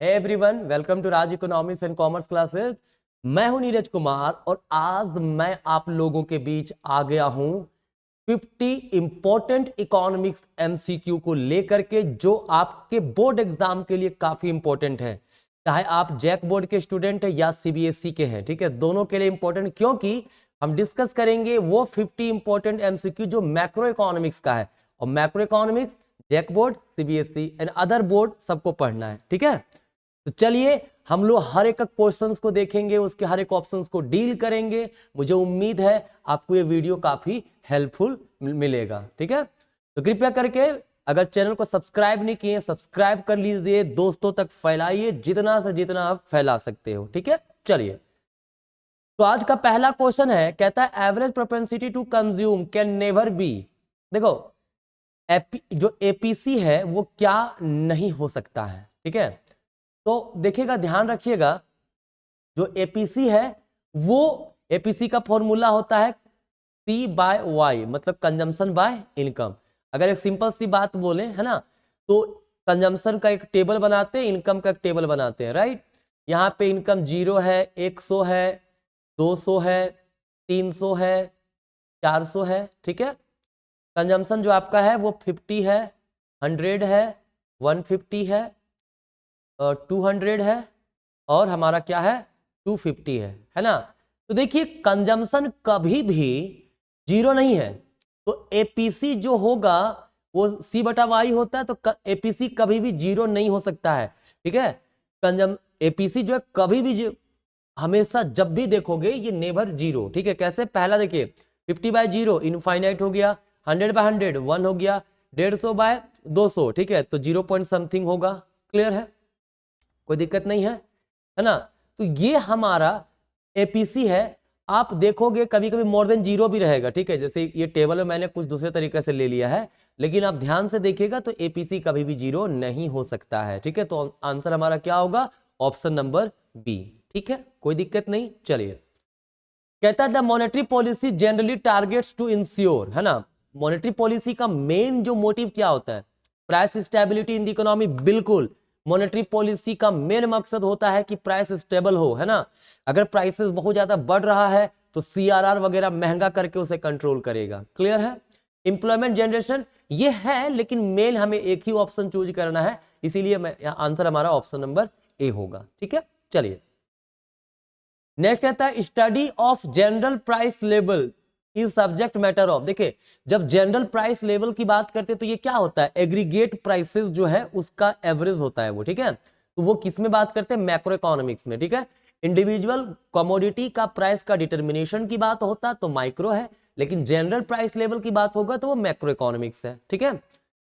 Hey everyone, welcome to Raj economics and commerce classes. मैं हूं नीरज कुमार और आज मैं आप लोगों के बीच आ गया हूं 50 इंपॉर्टेंट इकोनॉमिक्स एमसीक्यू को लेकर के, जो आपके बोर्ड एग्जाम के लिए काफी इंपॉर्टेंट है। चाहे आप जैक बोर्ड के स्टूडेंट हैं या सीबीएसई के हैं, ठीक है, दोनों के लिए इंपॉर्टेंट, क्योंकि हम डिस्कस करेंगे वो 50 इंपॉर्टेंट एमसीक्यू जो मैक्रो इकोनॉमिक्स का है। और macro economics JAC board, CBSE and other board सबको पढ़ना है, ठीक है। तो चलिए हम लोग हर एक क्वेश्चंस को देखेंगे, उसके हर एक ऑप्शंस को डील करेंगे। मुझे उम्मीद है आपको ये वीडियो काफी हेल्पफुल मिलेगा, ठीक है। तो कृपया करके अगर चैनल को सब्सक्राइब नहीं किए, सब्सक्राइब कर लीजिए, दोस्तों तक फैलाइए जितना से जितना आप फैला सकते हो, ठीक है। चलिए, तो आज का पहला क्वेश्चन है, कहता है average propensity to consume can never be. देखो, जो एपीसी है वो क्या नहीं हो सकता है, ठीक है। तो देखिएगा, ध्यान रखिएगा, जो एपीसी है वो एपीसी का फॉर्मूला होता है सी बाय वाई, मतलब कंजम्पशन बाय इनकम। अगर एक सिंपल सी बात बोले, है ना, तो कंजम्पशन का एक टेबल बनाते हैं, इनकम का एक टेबल बनाते हैं, राइट। यहाँ पे इनकम 0 है, 100 है, 200 है, 300 है, 400 है, ठीक है। कंजम्पशन जो आपका है वो 50 है, 100 है, 150 है, 200 है, और हमारा क्या है 250 है ना। तो देखिए, कंजम्पशन कभी भी 0 नहीं है, तो एपीसी जो होगा वो सी बटा वाई होता है, तो एपीसी कभी भी 0 नहीं हो सकता है, ठीक है। एपीसी जो है कभी भी हमेशा जब भी देखोगे ये नेवर 0, ठीक है। कैसे, पहला देखिए 50/0 इनफाइनाइट हो गया, 100/100 1 हो गया, 150/200, ठीक है, तो 0 पॉइंट समथिंग होगा। क्लियर है, कोई दिक्कत नहीं है ना। तो ये हमारा एपीसी है। आप देखोगे कभी कभी मोर देन 0 भी रहेगा, ठीक है। जैसे ये टेबल में मैंने कुछ दूसरे तरीके से ले लिया है, लेकिन आप ध्यान से देखिएगा तो एपीसी कभी भी 0 नहीं हो सकता है, ठीक है। तो आंसर हमारा क्या होगा, ऑप्शन नंबर बी, ठीक है, कोई दिक्कत नहीं। चलिए, कहता है the monetary policy generally targets to ensure, है ना। मॉनेटरी पॉलिसी का मेन जो मोटिव क्या होता है, price stability in the economy. बिल्कुल, मॉनेटरी पॉलिसी का मेन मकसद होता है कि प्राइस स्टेबल हो, है ना। अगर प्राइसेस बहुत ज्यादा बढ़ रहा है तो सीआरआर वगैरह महंगा करके उसे कंट्रोल करेगा। क्लियर है। इंप्लॉयमेंट जनरेशन ये है, लेकिन मेन हमें एक ही ऑप्शन चूज करना है, इसीलिए मैं आंसर हमारा ऑप्शन नंबर ए होगा, ठीक है। चलिए, नेक्स्ट कहता है study of general price level is subject matter of. देखिए, जब जनरल प्राइस लेवल की बात करते हैं तो ये क्या होता है, एग्रीगेट प्राइसेस जो है उसका एवरेज होता है वो, ठीक है। तो वो किस में बात करते हैं, मैक्रो इकोनॉमिक्स में, ठीक है। इंडिविजुअल कमोडिटी का प्राइस का डिटर्मिनेशन की बात होता तो माइक्रो है, लेकिन जनरल प्राइस लेवल की बात होगा तो वो मैक्रो इकोनॉमिक्स है, ठीक है।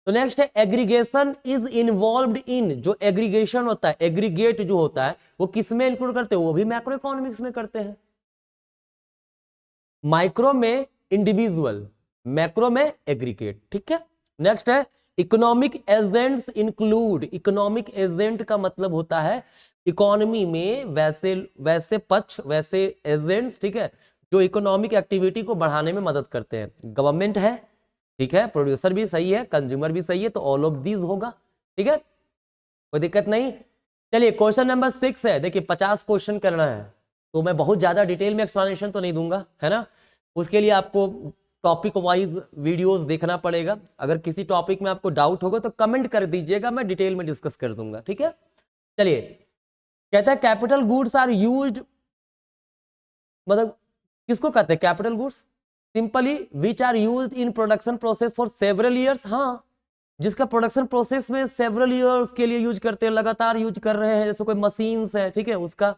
तो नेक्स्ट है एग्रीगेशन इज इन्वॉल्व्ड इन। जो एग्रीगेशन होता है, एग्रीगेट जो होता है वो किस में इंक्लूड करते हैं, वो भी मैक्रो इकोनॉमिक्स में करते हैं। माइक्रो में इंडिविजुअल, मैक्रो में एग्रीगेट, ठीक है। नेक्स्ट है economic agents include. Economic agent का मतलब होता है इकोनॉमी में वैसे वैसे पक्ष, वैसे एजेंट्स, ठीक है, जो इकोनॉमिक एक्टिविटी को बढ़ाने में मदद करते हैं। गवर्नमेंट है, ठीक है, प्रोड्यूसर भी सही है, कंज्यूमर भी सही है, तो ऑल ऑफ दीज होगा, ठीक है, कोई दिक्कत नहीं। चलिए, क्वेश्चन नंबर 6 है। देखिए, 50 क्वेश्चन करना है, तो मैं बहुत ज्यादा डिटेल में एक्सप्लेनेशन तो नहीं दूंगा, है ना। उसके लिए आपको टॉपिक वाइज वीडियोस देखना पड़ेगा। अगर किसी टॉपिक में आपको डाउट होगा तो कमेंट कर दीजिएगा, मैं डिटेल में डिस्कस कर दूंगा, ठीक है। चलिए, कहता है कैपिटल गुड्स आर यूज्ड, मतलब किसको कहते हैं capital goods, simply which are used in production process for several years. हाँ, जिसका प्रोडक्शन प्रोसेस में सेवरल ईयर्स के लिए यूज करते हैं, लगातार यूज कर रहे हैं, जैसे कोई मशीन्स है, ठीक है, उसका।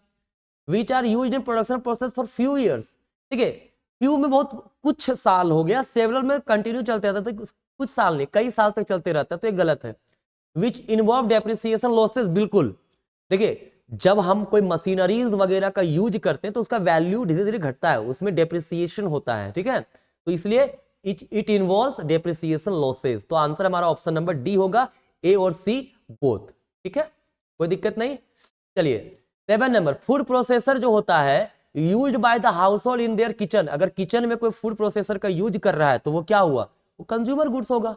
Which are used in production process for few years, ठीक है, फ्यू में बहुत कुछ साल हो गया, सेवरल में कंटिन्यू चलते रहता है, तो कुछ साल नहीं, कई साल तक चलते रहता है, तो ये गलत है। विच इन्वॉल्व डेप्रिसिएशन लॉसेस, बिल्कुल। देखिए, जब हम कोई मशीनरीज वगैरह का यूज करते हैं तो उसका वैल्यू धीरे धीरे घटता है, उसमें डेप्रिसिएशन होता है, ठीक है। तो इसलिए इट इन्वॉल्व्स डेप्रिसिएशन लॉसेस। तो आंसर हमारा ऑप्शन नंबर डी होगा, ए और सी बोथ, ठीक है, कोई दिक्कत नहीं। चलिए, 7 नंबर, फूड प्रोसेसर जो होता है used by the house hold in their kitchen. अगर किचन में कोई फूड प्रोसेसर का यूज कर रहा है तो वो क्या हुआ, वो कंज्यूमर गुड्स होगा,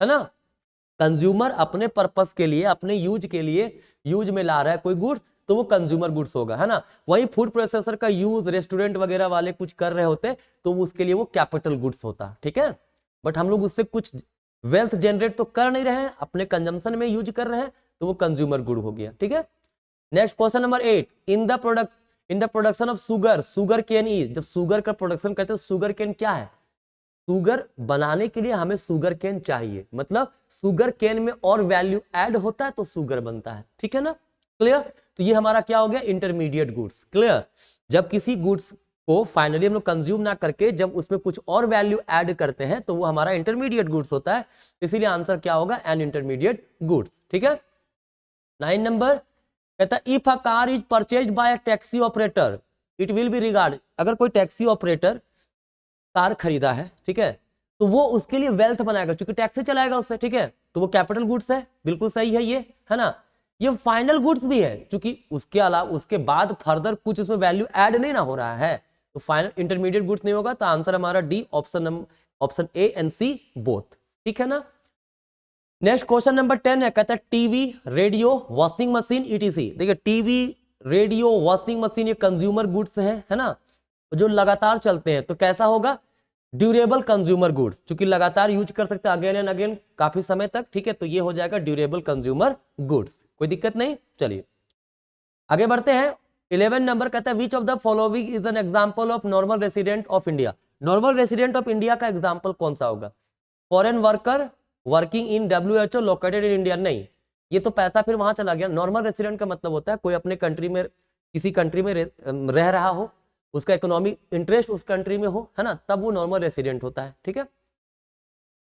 है ना। कंज्यूमर अपने पर्पस के लिए, अपने यूज के लिए यूज में ला रहा है कोई गुड्स, तो वो कंज्यूमर गुड्स होगा, है ना। वही फूड प्रोसेसर का यूज रेस्टोरेंट वगैरह वाले कुछ कर रहे होते तो उसके लिए वो कैपिटल गुड्स होता, ठीक है। बट हम लोग उससे कुछ वेल्थ जनरेट तो कर नहीं रहे हैं, अपने कंजम्पशन में यूज कर रहे हैं, तो वो कंज्यूमर गुड हो गया, ठीक है। Next question number 8, in the production of sugar cane is, जब शुगर का प्रोडक्शन करते हैं शुगर केन क्या है, शुगर बनाने के लिए हमें शुगर केन चाहिए, मतलब शुगर केन में और वैल्यू ऐड होता है तो शुगर बनता है, ठीक है ना, क्लियर। तो ये हमारा क्या हो गया, इंटरमीडिएट गुड्स, क्लियर। जब किसी गुड्स को फाइनली हम लोग कंज्यूम ना करके जब उसमें कुछ और वैल्यू ऐड करते हैं तो वो हमारा इंटरमीडिएट गुड्स होता है, इसीलिए आंसर क्या होगा, एन इंटरमीडिएट गुड्स, ठीक है। 9 नंबर कहता है if a car is purchased bye a taxi operator it will be regard, अगर कोई टैक्सी ऑपरेटर कार खरीदा है, ठीक है, तो वो उसके लिए वेल्थ बनाएगा क्योंकि टैक्सी चलाएगा उससे, ठीक है, तो वो कैपिटल गुड्स है, बिल्कुल सही है ये, है ना। ये फाइनल गुड्स भी है क्योंकि उसके अलावा उसके बाद फर्दर कुछ उसमें वैल्यू ऐड नहीं ना हो रहा है, तो फाइनल इंटरमीडिएट गुड्स नहीं होगा, तो आंसर हमारा D, option A and C both, ठीक है ना। नेक्स्ट क्वेश्चन नंबर 10 है, कहता है TV, radio, washing machine etc. देखिए टीवी, रेडियो, वॉशिंग मशीन ये कंज्यूमर गुड्स है ना, जो लगातार चलते हैं, तो कैसा होगा, ड्यूरेबल कंज्यूमर गुड्स, क्योंकि लगातार यूज कर सकते हैं अगेन एंड अगेन काफी समय तक, ठीक है, तो ये हो जाएगा ड्यूरेबल कंज्यूमर गुड्स, कोई दिक्कत नहीं। चलिए आगे बढ़ते हैं। 11 नंबर कहता है which of the following is an example of normal resident of India. Normal resident of India का एग्जांपल कौन सा होगा, foreign worker working in WHO located in India, नहीं, ये तो पैसा फिर वहां चला गया। नॉर्मल रेसिडेंट का मतलब होता है कोई अपने कंट्री में, किसी कंट्री में रह रहा हो, उसका इकोनॉमिक इंटरेस्ट उस कंट्री में हो, है ना, तब वो नॉर्मल रेसिडेंट होता है, ठीक है।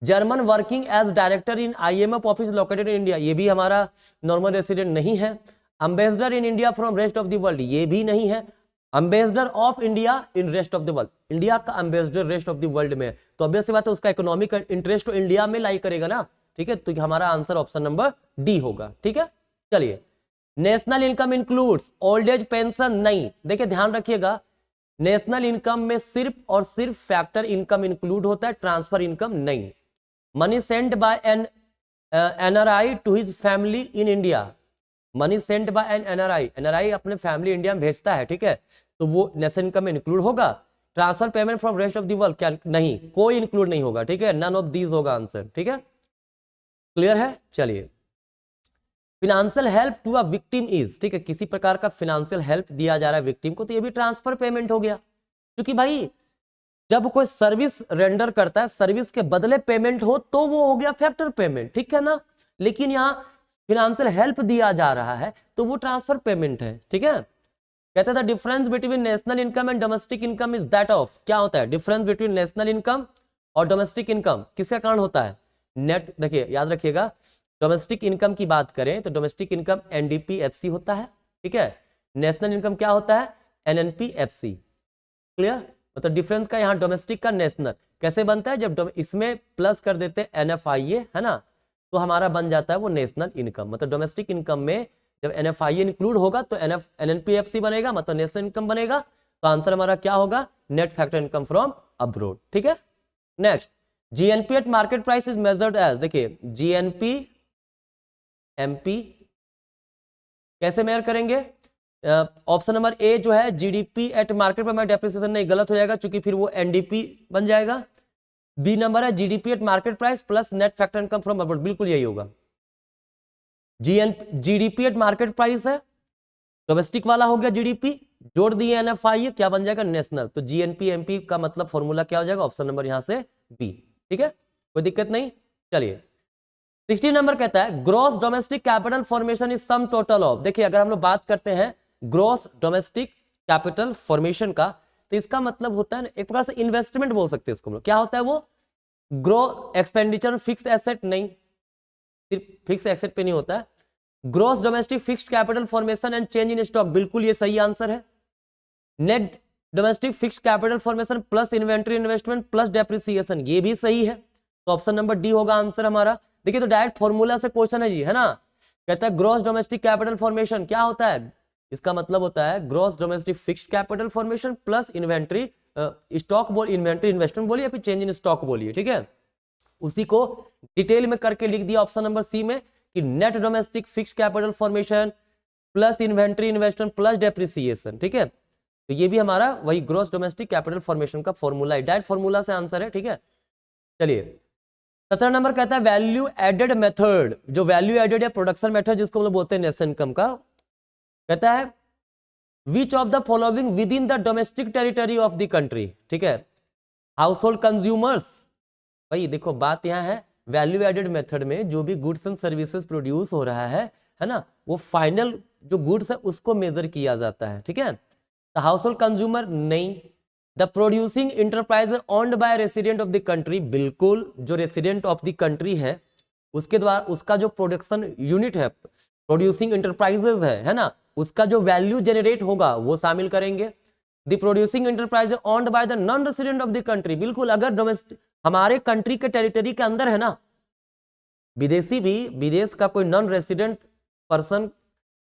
German working as director in IMF office located in India, ये भी हमारा नॉर्मल रेसिडेंट नहीं है। Ambassador in India from rest of the world, ये भी नहीं है। Ambassador of India in rest of the world, India का ambassador rest of the world में, तो ऑब्वियस सी बात है उसका इकोनॉमिक इंटरेस्ट तो इंडिया में लाई करेगा ना, ठीक है, तो हमारा आंसर ऑप्शन नंबर डी होगा, ठीक है। चलिए national income includes old age pension, नहीं, देखिए ध्यान रखिएगा, नेशनल इनकम में सिर्फ और सिर्फ फैक्टर इनकम इंक्लूड होता है, ट्रांसफर इनकम नहीं। Money sent by an NRI to his family in India, money sent by an NRI अपने फैमिली इंडिया में भेजता है, ठीक है, तो वो नेशनल इनकम में इंक्लूड होगा। Transfer payment from rest of the world, क्या नहीं, कोई इंक्लूड नहीं होगा, ठीक है, नन ऑफ दीज होगा आंसर, ठीक है, क्लियर है। चलिए financial help to a victim is, ठीक है, किसी प्रकार का फिनेंशियल हेल्प दिया जा रहा है विक्टिम को, तो ये भी ट्रांसफर पेमेंट हो गया, क्योंकि भाई जब कोई सर्विस रेंडर करता है, सर्विस के बदले पेमेंट हो तो वो हो गया फैक्टर पेमेंट, ठीक है ना, लेकिन यहाँ फिनेंशियल हेल्प दिया जा रहा है तो वो ट्रांसफर पेमेंट है, ठीक है। कहते हैं difference between national income and domestic income is that of, क्या होता है डिफरेंस बिटवीन नेशनल इनकम और डोमेस्टिक इनकम, किसका कारण होता है, नेट, देखिए याद रखिएगा, डोमेस्टिक इनकम की बात करें तो डोमेस्टिक इनकम NDP-FC होता है, ठीक है, नेशनल इनकम क्या होता है NNP-FC, क्लियर, मतलब डिफरेंस का यहाँ डोमेस्टिक का नेशनल कैसे बनता है, जब इसमें प्लस कर देते हैं NFIA, है ना, तो हमारा बन जाता है वो नेशनल इनकम, मतलब डोमेस्टिक इनकम में जब NFIA इंक्लूड होगा तो NNP-FC बनेगा, मतलब नेशनल इनकम बनेगा, तो आंसर हमारा क्या होगा, net factor income from abroad, ठीक है। Next GNP at market price is measured as, देखिए GNP MP कैसे मेजर करेंगे, ऑप्शन नंबर ए जो है GDP एट मार्केट पर, डेप्रिसिएशन नहीं, गलत हो जाएगा क्योंकि फिर वो NDP बन जाएगा। बी नंबर है GDP at market price plus net factor income from abroad, बिल्कुल यही होगा। GDP एट मार्केट प्राइस है, डोमेस्टिक वाला हो गया GDP, जोड़ दिए NFI, क्या बन जाएगा नेशनल, तो GNP MP का मतलब फॉर्मूला क्या हो जाएगा, ऑप्शन नंबर यहां से बी, ठीक है, कोई दिक्कत नहीं। चलिए 60 नंबर कहता है gross domestic capital formation is sum total of, देखिए अगर हम लोग बात करते हैं ग्रॉस डोमेस्टिक कैपिटल फॉर्मेशन का, तो इसका मतलब होता है एक प्रकार से इन्वेस्टमेंट बोल सकते हैं इसको, क्या होता है वो, ग्रो एक्सपेंडिचर फिक्स्ड एसेट, नहीं सिर्फ फिक्स एसेट पे नहीं होता है, gross domestic fixed capital formation and change in stock, बिल्कुल ये सही आंसर है। Net domestic fixed capital formation plus inventory investment plus depreciation, ये भी सही है, तो ऑप्शन नंबर डी होगा आंसर हमारा। देखिए तो डायरेक्ट फॉर्मूला से क्वेश्चन है जी, है ना, कहता है ग्रॉस डोमेस्टिक कैपिटल फॉर्मेशन क्या होता है, इसका मतलब होता है gross domestic fixed capital formation plus inventory stock, बोल इन्वेंट्री इन्वेस्टमेंट बोलिए या फिर चेंज इन स्टॉक बोलिए, ठीक है। उसी को डिटेल में करके लिख दिया ऑप्शन नंबर सी में कि net domestic fixed capital formation plus inventory investment plus depreciation, ठीक है। तो ये भी हमारा वही ग्रॉस डोमेस्टिक कैपिटल फॉर्मेशन का फॉर्मूला है, डायरेक्ट फॉर्मूला से आंसर है, ठीक है। चलिए 17 नंबर कहता है वैल्यू एडेड मेथड, जो वैल्यू एडेड या प्रोडक्शन मेथड जिसको हम लोग बोलते हैं नेशनल इनकम का, कहता है which of the following with in the domestic territory of the country, ठीक है। हाउस होल्ड कंज्यूमर्स, भाई देखो बात यहां है वैल्यू एडेड मेथड में जो भी गुड्स एंड सर्विसेज प्रोड्यूस हो रहा है ना, वो फाइनल जो गुड्स है उसको मेजर किया जाता है, ठीक है। तो हाउस होल्ड कंज्यूमर नहीं, the producing enterprise owned by resident of the country, बिल्कुल जो रेसिडेंट ऑफ द कंट्री है उसके द्वारा उसका जो प्रोडक्शन यूनिट है प्रोड्यूसिंग इंटरप्राइजेज है ना, उसका जो वैल्यू जनरेट होगा वो शामिल करेंगे। The producing enterprise owned by the non resident of the country, बिल्कुल अगर डोमेस्टिक हमारे कंट्री के टेरिटरी के अंदर है ना, विदेशी भी विदेश का कोई नॉन रेसिडेंट पर्सन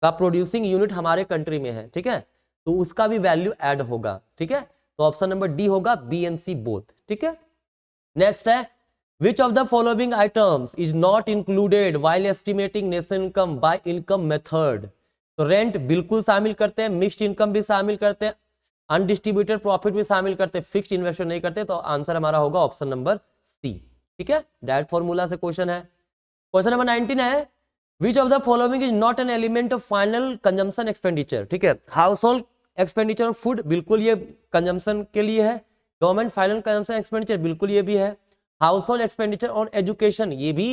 का प्रोड्यूसिंग यूनिट हमारे कंट्री में है, ठीक है, तो उसका भी वैल्यू ऐड होगा, ठीक है। तो ऑप्शन नंबर डी होगा बी एंड सी बोथ, ठीक है। नेक्स्ट है which of the following items is not included while estimating national income by income method, तो रेंट बिल्कुल शामिल करते हैं, मिक्स्ड इनकम भी शामिल करते हैं, अनडिस्ट्रीब्यूटेड प्रॉफिट भी शामिल करते हैं, फिक्स्ड इन्वेस्टमेंट नहीं करते, तो आंसर हमारा होगा ऑप्शन नंबर सी, ठीक है। डायरेक्ट फॉर्मूला से क्वेश्चन है। क्वेश्चन नंबर 19 है which of the following is not an element of final consumption expenditure, ठीक है। House hold expenditure on food, बिल्कुल ये कंजम्पशन के लिए है। गवर्नमेंट फाइनल कंजम्पशन एक्सपेंडिचर, बिल्कुल ये भी है। House hold expenditure on education, ये भी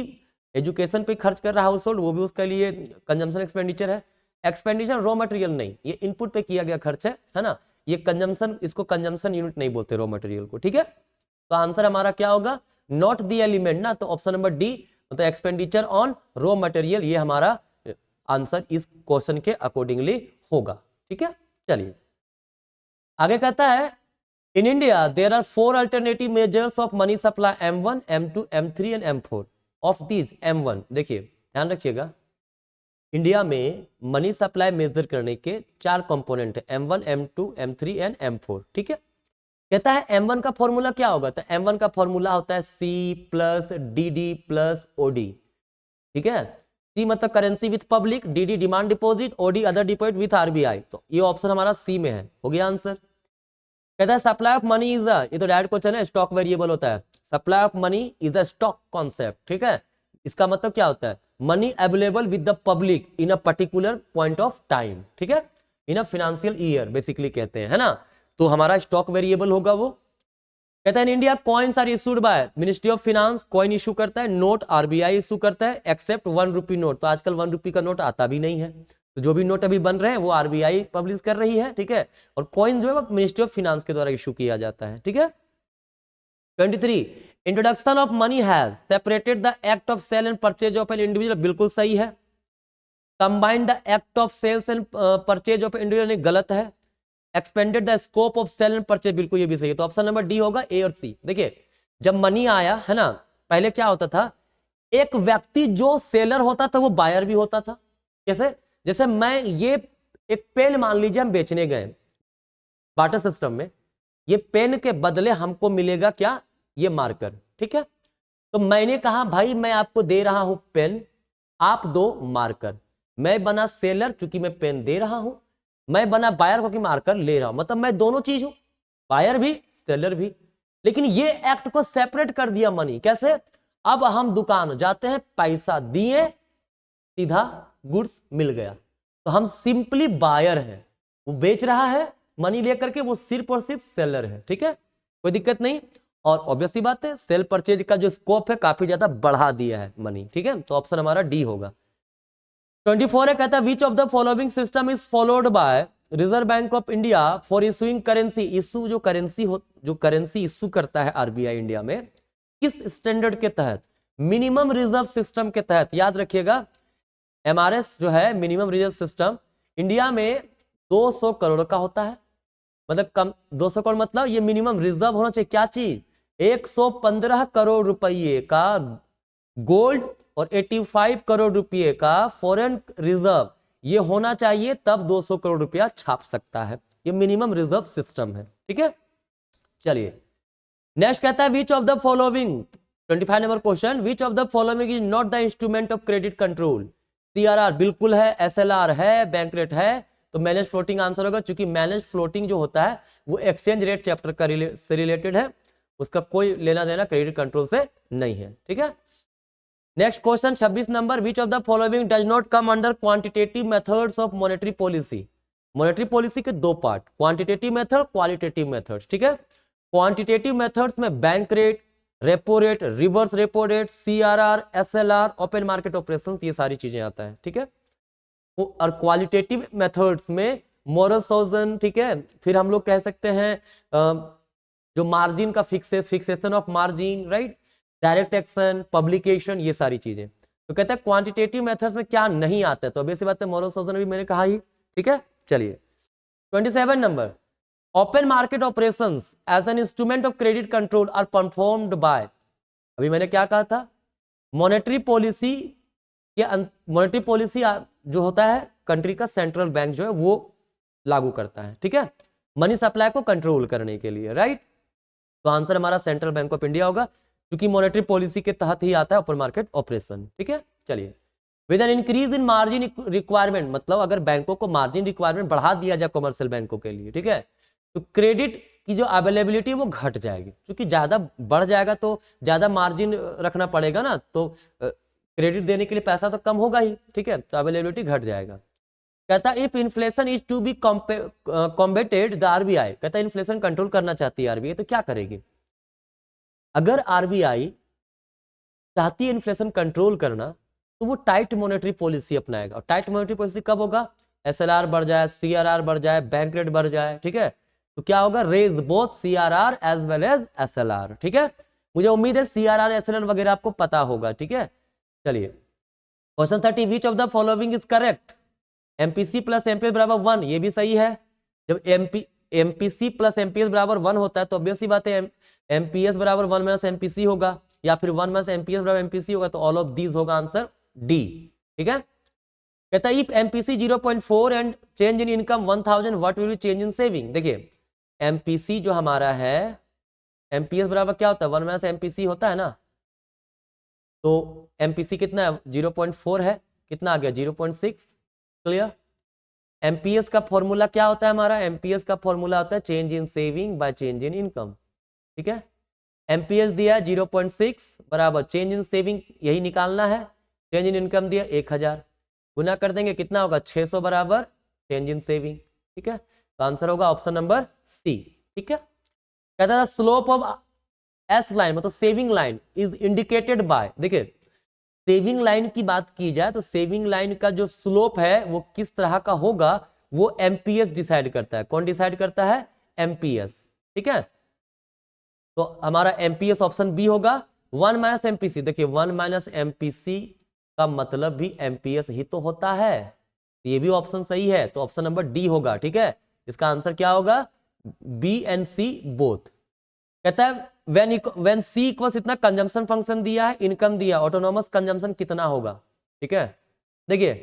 एजुकेशन पे खर्च कर रहा हाउस होल्ड, वो भी उसके लिए कंजम्पशन एक्सपेंडिचर है। एक्सपेंडिचर रॉ मटेरियल नहीं, ये इनपुट पे किया गया खर्च है ना, ये कंजम्पशन, इसको कंजम्पशन यूनिट नहीं बोलते रॉ मटेरियल को, ठीक है। तो आंसर हमारा क्या होगा, नॉट द एलिमेंट ना, तो ऑप्शन नंबर डी मतलब एक्सपेंडिचर ऑन रॉ मटेरियल, ये हमारा आंसर इस क्वेश्चन के अकॉर्डिंगली होगा, ठीक है। चलिए आगे कहता है in India there are 4 alternative measures of money supply M1, M2, M3 and M4 of these M1, देखिए ध्यान रखिएगा इंडिया में मनी सप्लाई मेजर करने के 4 कंपोनेंट है, M1, M2, M3 and M4, ठीक है। कहता है M1 का फॉर्मूला क्या होगा, तो M1 का फॉर्मूला होता है C plus DD plus OD, ठीक है। C मतलब currency with public, DD demand deposit, OD other deposit with RBI, तो ये ऑप्शन हमारा C में है, हो गया आंसर। कहता है सप्लाई ऑफ मनी इज ये तो डायरेक्ट क्वेश्चन है, स्टॉक वेरिएबल होता है, supply of money is a stock concept, ठीक है। इसका मतलब क्या होता है, money available with the public in a particular point of time, ठीक है, इन अ फाइनेंशियल ईयर बेसिकली कहते हैं, है ना, तो हमारा स्टॉक वेरिएबल होगा वो। कहता है in India coins are issued by ministry of finance, coin issue करता है, नोट RBI इशू करता है, एक्सेप्ट 1 रुपी नोट, तो आजकल 1 रुपी का नोट आता भी नहीं है, तो जो भी नोट अभी बन रहे हैं वो RBI पब्लिश कर रही है, ठीक है, और कॉइन जो है वो मिनिस्ट्री ऑफ फाइनेंस के द्वारा इशू किया जाता है, ठीक है। 23 introduction of money has separated the act of sale and purchase of an individual, बिल्कुल सही है। Combined the act of sales and purchase of individual, गलत है। Expanded the scope of sale and purchase, बिल्कुल ये भी सही है, तो ऑप्शन नंबर डी होगा A और C। देखिए जब मनी आया है ना, पहले क्या होता था, एक व्यक्ति जो सेलर होता था वो बायर भी होता था, कैसे, जैसे मैं ये एक पेन मान लीजिए हम बेचने गए बाटर सिस्टम में, ये पेन के बदले हमको मिलेगा क्या, ये मार्कर, ठीक है। तो मैंने कहा भाई मैं आपको दे रहा हूं पेन, आप दो मार्कर, मैं बना सेलर चूंकि मैं पेन दे रहा हूं, मैं बना बायर क्योंकि मार्कर ले रहा हूं, मतलब मैं दोनों चीज हूं, बायर भी सेलर भी। लेकिन ये एक्ट को सेपरेट कर दिया मनी, कैसे, अब हम दुकान जाते हैं, पैसा दिए सीधा गुड्स मिल गया, तो हम सिंपली बायर हैं, वो बेच रहा है मनी लेकर के, वो सिर्फ और सिर्फ सेलर है, ठीक है, कोई दिक्कत नहीं। और ऑब्वियसली बात है सेल परचेज का जो स्कोप है काफी ज्यादा बढ़ा दिया है मनी, ठीक है, तो ऑप्शन हमारा डी होगा। 24 है कहता है which of the following system is followed by reserve bank of India for issuing currency, issue जो करेंसी इशू करता है RBI इंडिया में, किस स्टैंडर्ड के तहत, मिनिमम रिजर्व सिस्टम के तहत। याद रखिएगा MRS जो है मिनिमम रिजर्व सिस्टम इंडिया में 200 करोड़ का होता है, मतलब कम 200 करोड़ मतलब ये मिनिमम रिजर्व होना चाहिए, क्या चीज, 115 करोड़ रुपये का गोल्ड और 85 करोड़ रुपये का फॉरेन रिजर्व, ये होना चाहिए, तब 200 करोड़ रुपया छाप सकता है, ये मिनिमम रिजर्व सिस्टम है, ठीक है। चलिए नेक्स्ट कहता है which of the following 25 number question, which of the following is not the instrument of credit control? CRR बिल्कुल है, एसएलआर है, बैंक रेट है, तो मैनेज फ्लोटिंग आंसर होगा, क्योंकि मैनेज फ्लोटिंग जो होता है वो एक्सचेंज रेट चैप्टर का से रिलेटेड है, उसका कोई लेना देना क्रेडिट कंट्रोल से नहीं है, ठीक है। Next question 26 number, which of the following does not come under quantitative methods of monetary policy? Monetary policy के दो part, quantitative method, qualitative methods, ठीक है। क्वांटिटेटिव मेथड्स में bank rate, repo rate, reverse repo rate, CRR, SLR, open market operations, ये सारी चीजें आता है, ठीक है। और क्वालिटेटिव मेथड्स में मोरल सॉजन, ठीक है, फिर हम लोग कह सकते हैं जो मार्जिन का fixation of margin, right, direct action, publication, ये सारी चीजें। तो कहते हैं क्वांटिटेटिव मेथड्स में क्या नहीं आता है, तो ऑब्वियस सी बात है मोरल सॉजन भी मैंने कहा ही, ठीक है। चलिए 27 number, open market operations as an instrument of credit control are performed by, अभी मैंने क्या कहा था, मॉनेटरी पॉलिसी मॉनेटरी पॉलिसी जो होता है कंट्री का सेंट्रल बैंक जो है वो लागू करता है, ठीक है, मनी सप्लाई को कंट्रोल करने के लिए, राइट। तो आंसर हमारा सेंट्रल बैंक ऑफ इंडिया होगा, क्योंकि मॉनेटरी पॉलिसी के तहत ही आता है ओपन मार्केट ऑपरेशन, ठीक है। चलिए, with an increase in margin requirement, मतलब अगर बैंकों को मार्जिन रिक्वायरमेंट बढ़ा दिया जाए कमर्शियल बैंकों के लिए, ठीक है, तो क्रेडिट की जो अवेलेबिलिटी है वो घट जाएगी, क्योंकि ज्यादा बढ़ जाएगा तो ज्यादा मार्जिन रखना पड़ेगा ना, तो क्रेडिट देने के लिए पैसा तो कम होगा ही, ठीक है, तो अवेलेबिलिटी घट जाएगा। कहता है if inflation is to be combated the RBI, कहता है इन्फ्लेशन कंट्रोल करना चाहती है आरबीआई, तो क्या करेगी? अगर आरबीआई चाहती है इन्फ्लेशन कंट्रोल करना, तो वो टाइट मॉनेटरी पॉलिसी अपनाएगा। और टाइट मॉनेटरी पॉलिसी कब होगा? एसएलआर बढ़ जाए, सीआरआर बढ़ जाए, बैंक रेट बढ़ जाए, ठीक है, तो क्या होगा? Raise both CRR as well as SLR, ठीक है। मुझे उम्मीद है सीआरआर एसएलआर वगैरह आपको पता होगा, ठीक है। चलिए question 30, which of the following is correct? MPC plus MPS बराबर 1, ये भी सही है। जब एमपीसी प्लस एमपीएस बराबर 1 होता है तो ऑब्वियस सी बात है एमपीएस बराबर 1 माइनस एमपीसी होगा, या फिर 1 माइनस एमपीएस बराबर एमपीसी होगा, तो ऑल ऑफ दीज होगा आंसर डी, ठीक है। कहता है if MPC 0.4 and change in income 1000 what will be change in saving? देखिए एमपीसी जो हमारा है, एमपीएस बराबर क्या होता है? 1 माइनस एमपीसी होता है ना, तो एमपीसी कितना है? 0.4 है, कितना आ गया? 0.6, क्लियर। एमपीएस का फॉर्मूला क्या होता है हमारा? एमपीएस का फॉर्मूला होता है change in saving by change in income, ठीक है। एमपीएस दिया 0.6 बराबर चेंज इन सेविंग, यही निकालना है। चेंज इन इनकम दिया 1000, गुना कर देंगे कितना होगा? 600 बराबर चेंज इन सेविंग, ठीक है। तो आंसर होगा ऑप्शन नंबर सी, ठीक है। कहता है स्लोप ऑफ एस लाइन मतलब saving line is indicated by, देखिए सेविंग लाइन की बात की जाए तो सेविंग लाइन का जो स्लोप है वो किस तरह का होगा वो एमपीएस डिसाइड करता है। कौन डिसाइड करता है? एमपीएस, ठीक है। तो हमारा एमपीएस ऑप्शन बी होगा। 1 माइनस एमपीसी, देखिए 1 माइनस एमपीसी का मतलब भी एमपीएस ही तो होता है, ये भी ऑप्शन सही है, तो ऑप्शन नंबर डी होगा, ठीक है। इसका आंसर क्या होगा? B and C both. कहता है व्हेन सी इक्वल्स इतना कंजम्पशन फंक्शन दिया है, इनकम दिया, ऑटोनोमस कंजम्पशन कितना होगा, ठीक है। देखिए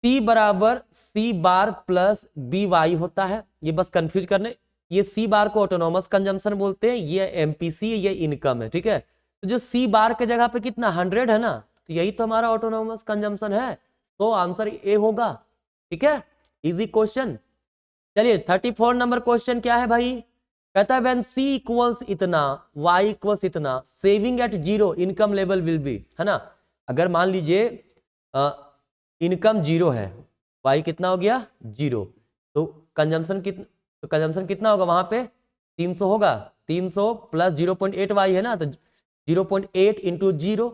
सी बराबर सी बार प्लस बी वाई होता है, ये बस कंफ्यूज करने, ये सी बार को ऑटोनोमस कंजम्पशन बोलते हैं, ये एमपीसी, ये इनकम है, ठीक है। तो जो सी बार के जगह पे कितना 100 है ना, तो यही तो हमारा ऑटोनोमस कंजम्पशन है, तो आंसर ए होगा, ठीक है। Easy question. चलिए 34 नंबर क्वेश्चन क्या है भाई? कहता है व्हेन सी इक्वल्स इतना, वाई इक्वल्स इतना, saving at 0 income level will be, है ना। अगर मान लीजिए इनकम 0 है, वाई कितना हो गया? 0, तो कंजम्पशन कितना होगा वहां पे? 300 होगा। 300 प्लस 0.8 वाई है ना, तो 0.8 इंटू 0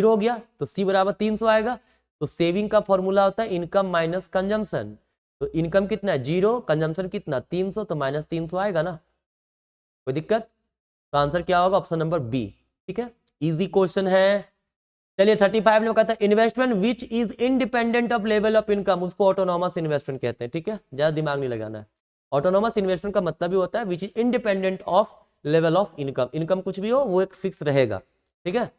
हो गया, तो सी बराबर 300 आएगा। तो सेविंग का फॉर्मूला होता है इनकम माइनस कंजम्पशन, तो इनकम कितना है? 0, कंजम्पशन कितना? 300, तो माइनस 300 आएगा ना, कोई दिक्कत? तो आंसर क्या होगा? ऑप्शन नंबर बी, ठीक है। इजी क्वेश्चन है। चलिए 35 में कहता है investment which is independent of level of income, उसको ऑटोनोमस इन्वेस्टमेंट कहते हैं, ठीक है, ज्यादा दिमाग नहीं लगाना है। ऑटोनोमस इन्वेस्टमेंट का मतलब भी होता है which is independent of level of income, income कुछ भी हो वो एक फिक्स रहेगा, ठीक है।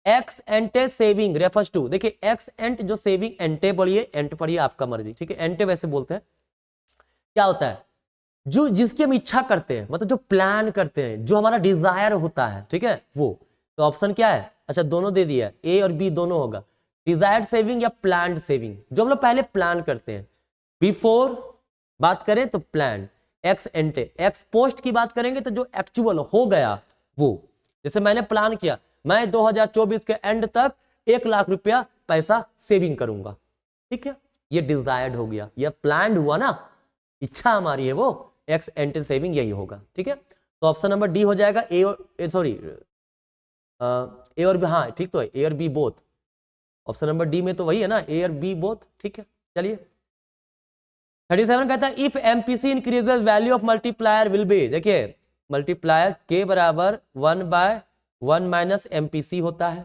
Ex ante saving refers to, देखिए एक्स एंट जो सेविंग, एंटे पढ़िए, एंट पढ़िए आपका मर्जी, ठीक है, एंटे वैसे बोलते हैं। क्या होता है? जो जिसकी हम इच्छा करते हैं, मतलब जो प्लान करते हैं, जो हमारा डिजायर होता है, ठीक है वो। तो ऑप्शन क्या है? अच्छा दोनों दे दिया, ए और बी दोनों होगा, डिजायर्ड सेविंग या प्लान्ड सेविंग। जो हम लोग पहले प्लान करते हैं, बिफोर बात करें तो प्लान, एक्स एंटे, एक्स पोस्ट की बात करेंगे तो जो एक्चुअल हो गया वो। जैसे मैंने प्लान किया, मैं 2024 के एंड तक 1 लाख रुपया पैसा सेविंग करूंगा, ठीक है, ये डिजायर्ड हो गया, ये प्लान्ड हुआ ना, इच्छा हमारी है वो, एक्स एंटी सेविंग यही होगा, ठीक है। तो ऑप्शन नंबर डी हो जाएगा, ए और सॉरी ए और बी, हाँ ठीक तो है, ए और B both. Option number D में तो वही है ना, ए और बी बोथ, ठीक है। चलिए 37 कहता है if MPC increases value of multiplier will be, देखिए मल्टीप्लायर के बराबर 1/1 माइनस एमपीसी होता है,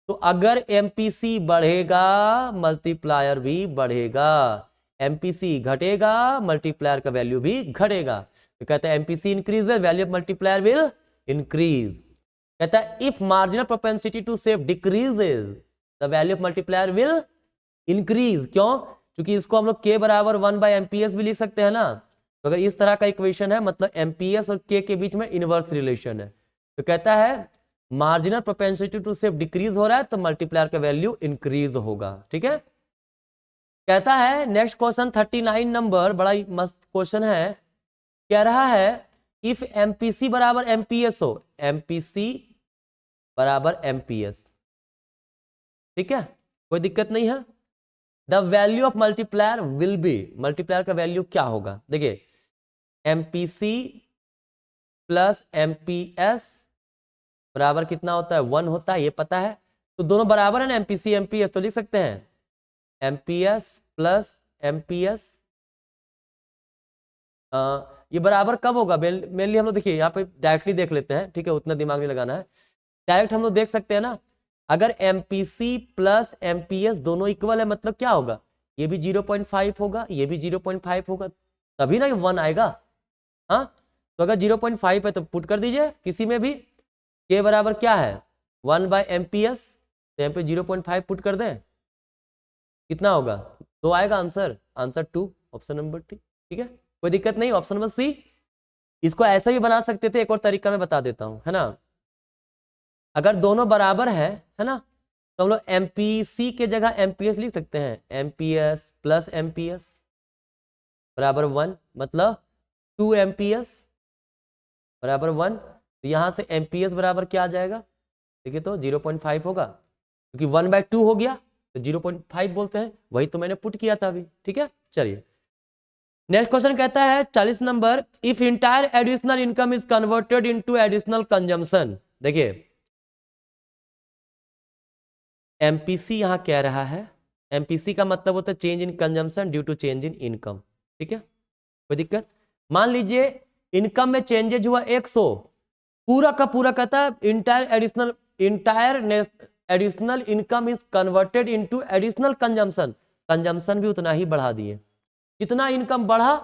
तो अगर एमपीसी बढ़ेगा मल्टीप्लायर भी बढ़ेगा, एमपीसी घटेगा मल्टीप्लायर का वैल्यू भी घटेगा। तो कहता है MPC increases value of multiplier will increase. कहता है if marginal propensity to save decreases the value of multiplier will increase. क्यों? क्योंकि इसको हम लोग k बराबर 1/MPS भी लिख सकते हैं ना। तो अगर इस तरह का इक्वेशन है, मतलब MPS और k के बीच में इनवर्स रिलेशन है। तो कहता है marginal propensity to save decrease हो रहा है तो मल्टीप्लायर का वैल्यू इंक्रीज होगा, ठीक है। कहता है नेक्स्ट क्वेश्चन 39 नंबर, बड़ा ही मस्त क्वेश्चन है। कह रहा है इफ एमपीसी बराबर एमपीएस हो, एमपीसी बराबर एमपीएस, ठीक है, कोई दिक्कत नहीं है। The value of multiplier will be, multiplier का वैल्यू क्या होगा? देखिए एमपीसी प्लस एमपीएस बराबर कितना होता है? 1 होता है, ये पता है। तो दोनों बराबर है ना, एमपीसी एमपीएस, तो लिख सकते हैं एमपीएस प्लस एमपीएस। ये बराबर कब होगा? मेनली हम लोग देखिए यहाँ पे डायरेक्टली देख लेते हैं, ठीक है, उतना दिमाग नहीं लगाना है, डायरेक्ट हम लोग देख सकते हैं ना। अगर एमपीसी प्लस एमपीएस दोनों इक्वल है, मतलब क्या होगा? ये भी 0.5 होगा, ये भी 0.5 होगा, तभी ना ये 1 आएगा। हाँ, तो अगर 0.5 है तो पुट कर दीजिए किसी में भी, के बराबर क्या है? 1/MPS, तो यहाँ पे 0.5 पुट कर दें, कितना होगा? 2 आएगा answer, answer 2, option number T, ठीक है, कोई दिक्कत नहीं। Option number C. इसको ऐसा भी बना सकते थे, एक और तरीका मैं बता देता हूं, है ना। अगर दोनों बराबर है ना, तो हम लोग एमपीसी के जगह एमपीएस लिख सकते हैं, एमपीएस प्लस एमपीएस बराबर 1, मतलब 2 एमपीएस बराबर 1। तो यहां से एमपीएस बराबर क्या आ जाएगा? देखिए तो 0.5 होगा, क्योंकि 1/2 हो गया तो 0.5 बोलते हैं, वही तो मैंने पुट किया था अभी, ठीक है। चलिए नेक्स्ट क्वेश्चन कहता है 40 number, if entire additional income is converted into additional consumption. देखिए एमपीसी यहां कह रहा है, एमपीसी का मतलब होता है change in consumption due to change in income, ठीक है, कोई दिक्कत। मान लीजिए इनकम में चेंजेज हुआ 100, पूरा का पूरा कहता है entire additional income is converted into additional consumption, consumption भी उतना ही बढ़ा दिए, जितना इनकम बढ़ा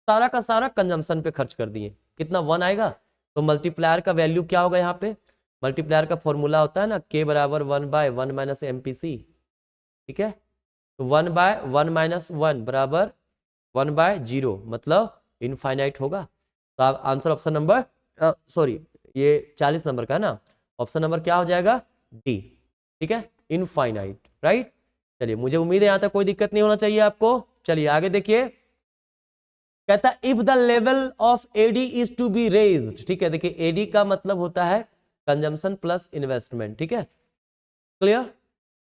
सारा का सारा कंजम्पशन पे खर्च कर दिए, कितना? 1 आएगा। तो मल्टीप्लायर का वैल्यू क्या होगा? यहाँ पे मल्टीप्लायर का फॉर्मूला होता है ना, k बराबर 1/1 माइनस एमपीसी, ठीक है। तो 1/1 माइनस 1 बराबर 1/0, मतलब इनफाइनाइट होगा। तो आप आंसर ऑप्शन नंबर सॉरी ये 40 नंबर का है ना, ऑप्शन नंबर क्या हो जाएगा? डी, ठीक है, इनफाइनाइट, राइट। चलिए मुझे उम्मीद है यहाँ तक कोई दिक्कत नहीं होना चाहिए आपको। चलिए आगे देखिए, कहता है if the level of AD is to be raised, ठीक है। देखिए एडी का मतलब होता है कंजम्पशन प्लस इन्वेस्टमेंट, ठीक है, क्लियर।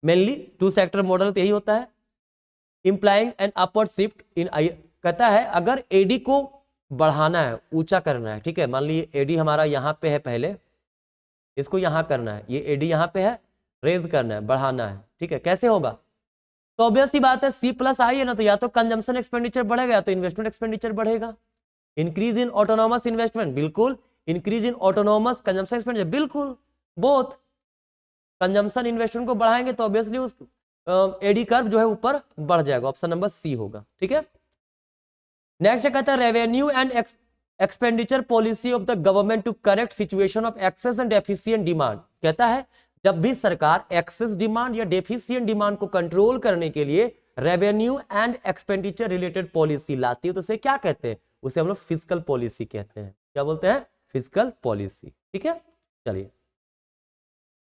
मेनली 2 सेक्टर मॉडल तो यही होता है, इंप्लाइंग एन अपवर्ड शिफ्ट इन। कहता है अगर एडी को बढ़ाना है, ऊंचा करना है, ठीक है, मान लीजिए एडी हमारा यहाँ पे है, पहले इसको यहाँ करना है, ये एडी यहाँ पे है, रेज करना है, बढ़ाना है, ठीक है, कैसे होगा? तो ऑब्वियस सी बात है, सी प्लस आई है ना, तो या तो कंजम्पशन एक्सपेंडिचर बढ़ेगा या तो इन्वेस्टमेंट एक्सपेंडिचर बढ़ेगा। इंक्रीज इन ऑटोनोमस इन्वेस्टमेंट, बिल्कुल। Increase in autonomous consumption expenditure, बिल्कुल, बोथ। कंजम्पशन इन्वेस्टमेंट को बढ़ाएंगे तो ऑब्वियसली उस एडी कर्व जो है ऊपर बढ़ जाएगा, ऑप्शन नंबर सी होगा, ठीक है। नेक्स्ट कहता है revenue and expenditure policy of the government to correct situation of excess and deficient demand. कहता है जब भी सरकार एक्सेस डिमांड या डेफिशिएंट डिमांड को कंट्रोल करने के लिए revenue and expenditure related policy लाती है तो उसे क्या कहते हैं? उसे हम लोग फिस्कल पॉलिसी कहते हैं। क्या बोलते हैं? Fiscal policy. ठीक है, चलिए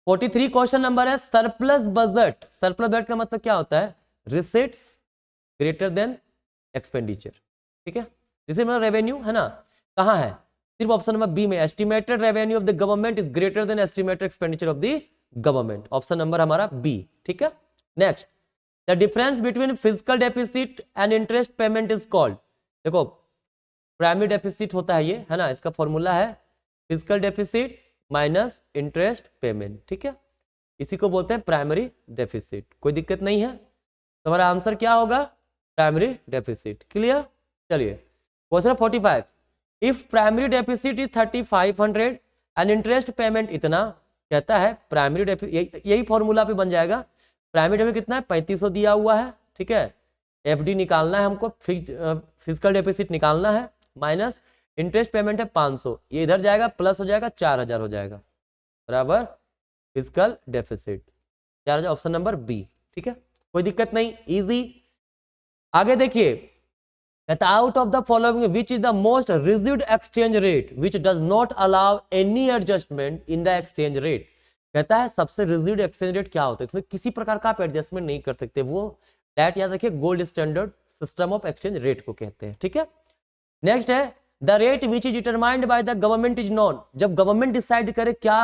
43 क्वेश्चन नंबर है सरप्लस बजट। सरप्लस बजट का मतलब क्या होता है? Receipts greater than expenditure. ठीक है, रिसीट मतलब रेवेन्यू है ना, कहां है? सिर्फ ऑप्शन नंबर बी में, estimated revenue of the government is greater than estimated expenditure of the government. Option number हमारा बी। ठीक है, next, the difference between physical deficit and interest payment is called. देखो प्राइमरी डेफिसिट होता है ये, है ना, इसका फॉर्मूला है physical deficit minus interest payment. ठीक है, इसी को बोलते हैं प्राइमरी डेफिसिट। कोई दिक्कत नहीं है, तुम्हारा आंसर क्या होगा? Primary deficit. क्लियर? चलिए question 45, if primary deficit is 3500 and interest payment इतना, कहता है प्राइमरी डेफिसिट, यही फॉर्मूला पे बन जाएगा। प्राइमरी डेफिसिट कितना है? 3500 दिया हुआ है। ठीक है, एफडी निकालना है हमको, फिजिकल डेफिसिट निकालना है, माइनस इंटरेस्ट पेमेंट है 500, ये इधर जाएगा प्लस हो जाएगा 4000 हो जाएगा, बराबर physical deficit 4000, option number B. ठीक है, कोई दिक्कत नहीं, इजी। आगे देखिए, out of the following which is the most rigid exchange rate which does not allow any adjustment in the exchange rate. कहता है सबसे रिजिड एक्सचेंज रेट क्या होता है, इसमें किसी प्रकार का आप एडजस्टमेंट नहीं कर सकते, वो दैट याद रखिए gold standard system of exchange rate को कहते हैं। ठीक है, नेक्स्ट है the rate which is determined by the government is non. जब गवर्नमेंट डिसाइड करे क्या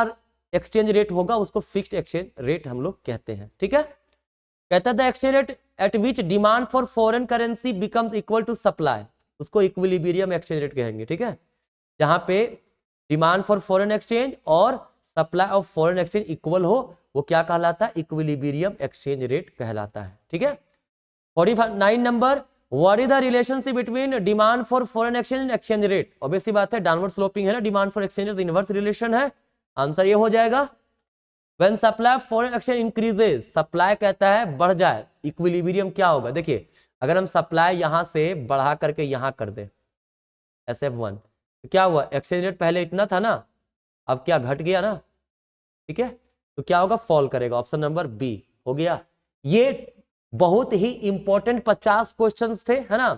एक्सचेंज रेट होगा उसको फिक्स्ड एक्सचेंज रेट हम लोग कहते हैं। ठीक है, कहता है the exchange rate at which demand for foreign currency becomes equal to supply, उसको इक्विलिब्रियम एक्सचेंज रेट कहेंगे। ठीक है, जहां पे डिमांड फॉर फॉरेन एक्सचेंज और supply of foreign exchange equal हो, वो क्या कहलाता है? इक्विलिब्रियम एक्सचेंज रेट कहलाता है। ठीक है, 49 number, what is the relationship between demand for foreign exchange and exchange rate. Obviously बात है, डाउनवर्ड स्लोपिंग है ना, demand for exchange rate inverse relation है। आंसर ये हो जाएगा when supply foreign exchange increases, supply कहता है बढ़ जाए, इक्विलिब्रियम क्या होगा? देखिए अगर हम सप्लाई यहां से बढ़ा करके यहां कर दे SF1, तो क्या हुआ? एक्सचेंज रेट पहले इतना था ना, अब क्या घट गया ना। ठीक है, तो क्या होगा? फॉल करेगा। ऑप्शन नंबर बी हो गया। ये बहुत ही इंपॉर्टेंट 50 क्वेश्चंस थे, है ना।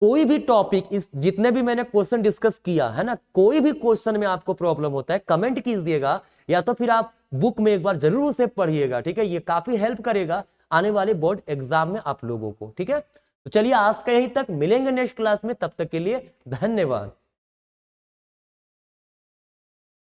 कोई भी टॉपिक, इस जितने भी मैंने क्वेश्चन डिस्कस किया है ना, कोई भी क्वेश्चन में आपको प्रॉब्लम होता है कमेंट कीजिएगा, या तो फिर आप बुक में एक बार जरूर उसे पढ़िएगा। ठीक है, ये काफी हेल्प करेगा आने वाले बोर्ड एग्जाम में आप लोगों को। ठीक है, तो चलिए आज का यहीं तक, मिलेंगे नेक्स्ट क्लास में, तब तक के लिए धन्यवाद।